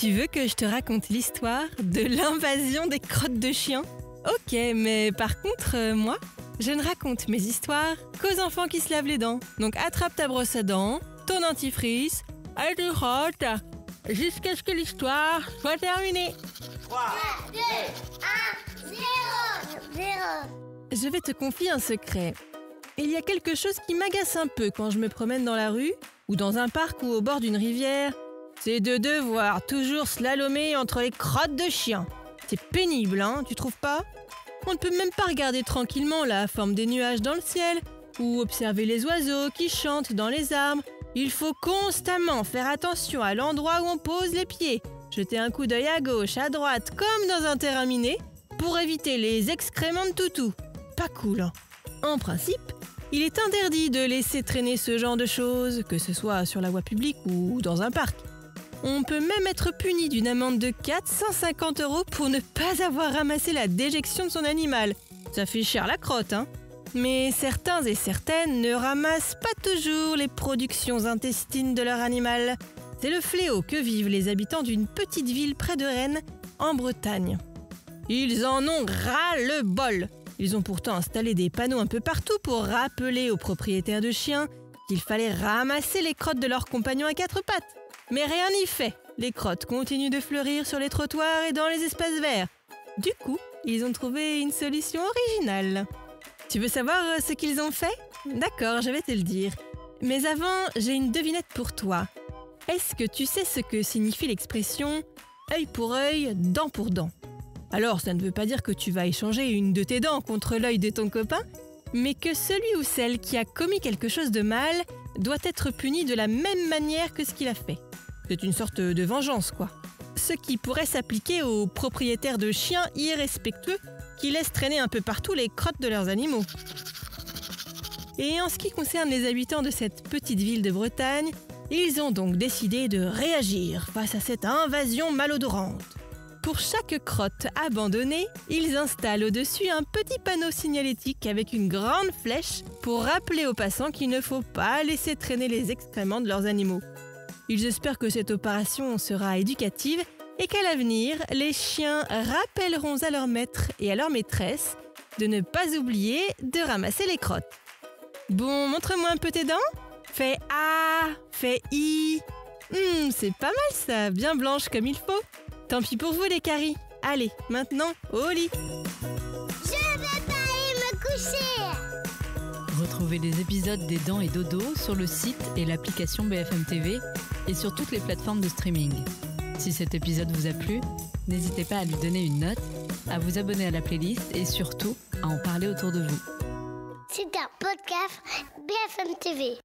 Tu veux que je te raconte l'histoire de l'invasion des crottes de chiens? Ok, mais par contre, moi, je ne raconte mes histoires qu'aux enfants qui se lavent les dents. Donc attrape ta brosse à dents, ton dentifrice, et tu rotes jusqu'à ce que l'histoire soit terminée. 3, 2, 1, 0. Je vais te confier un secret. Il y a quelque chose qui m'agace un peu quand je me promène dans la rue, ou dans un parc ou au bord d'une rivière. C'est de devoir toujours slalomer entre les crottes de chiens. C'est pénible, hein, tu trouves pas? On ne peut même pas regarder tranquillement la forme des nuages dans le ciel, ou observer les oiseaux qui chantent dans les arbres. Il faut constamment faire attention à l'endroit où on pose les pieds, jeter un coup d'œil à gauche, à droite, comme dans un terrain miné, pour éviter les excréments de toutou. Pas cool, hein. En principe, il est interdit de laisser traîner ce genre de choses, que ce soit sur la voie publique ou dans un parc. On peut même être puni d'une amende de 450 € pour ne pas avoir ramassé la déjection de son animal. Ça fait cher la crotte, hein. Mais certains et certaines ne ramassent pas toujours les productions intestines de leur animal. C'est le fléau que vivent les habitants d'une petite ville près de Rennes, en Bretagne. Ils en ont ras-le-bol. Ils ont pourtant installé des panneaux un peu partout pour rappeler aux propriétaires de chiens qu'il fallait ramasser les crottes de leurs compagnons à quatre pattes. Mais rien n'y fait. Les crottes continuent de fleurir sur les trottoirs et dans les espaces verts. Du coup, ils ont trouvé une solution originale. Tu veux savoir ce qu'ils ont fait? D'accord, je vais te le dire. Mais avant, j'ai une devinette pour toi. Est-ce que tu sais ce que signifie l'expression « œil pour œil, dent pour dent » ? Alors, ça ne veut pas dire que tu vas échanger une de tes dents contre l'œil de ton copain, mais que celui ou celle qui a commis quelque chose de mal doit être puni de la même manière que ce qu'il a fait. C'est une sorte de vengeance, quoi. Ce qui pourrait s'appliquer aux propriétaires de chiens irrespectueux qui laissent traîner un peu partout les crottes de leurs animaux. Et en ce qui concerne les habitants de cette petite ville de Bretagne, ils ont donc décidé de réagir face à cette invasion malodorante. Pour chaque crotte abandonnée, ils installent au-dessus un petit panneau signalétique avec une grande flèche pour rappeler aux passants qu'il ne faut pas laisser traîner les excréments de leurs animaux. Ils espèrent que cette opération sera éducative et qu'à l'avenir, les chiens rappelleront à leur maître et à leur maîtresse de ne pas oublier de ramasser les crottes. Bon, montre-moi un peu tes dents. Fais A, fais I. C'est pas mal ça, bien blanche comme il faut. Tant pis pour vous les caries. Allez, maintenant, au lit. Je vais pas aller me coucher. Retrouvez les épisodes des Dents et Dodo sur le site et l'application BFM TV et sur toutes les plateformes de streaming. Si cet épisode vous a plu, n'hésitez pas à lui donner une note, à vous abonner à la playlist et surtout à en parler autour de vous. C'est un podcast BFM TV.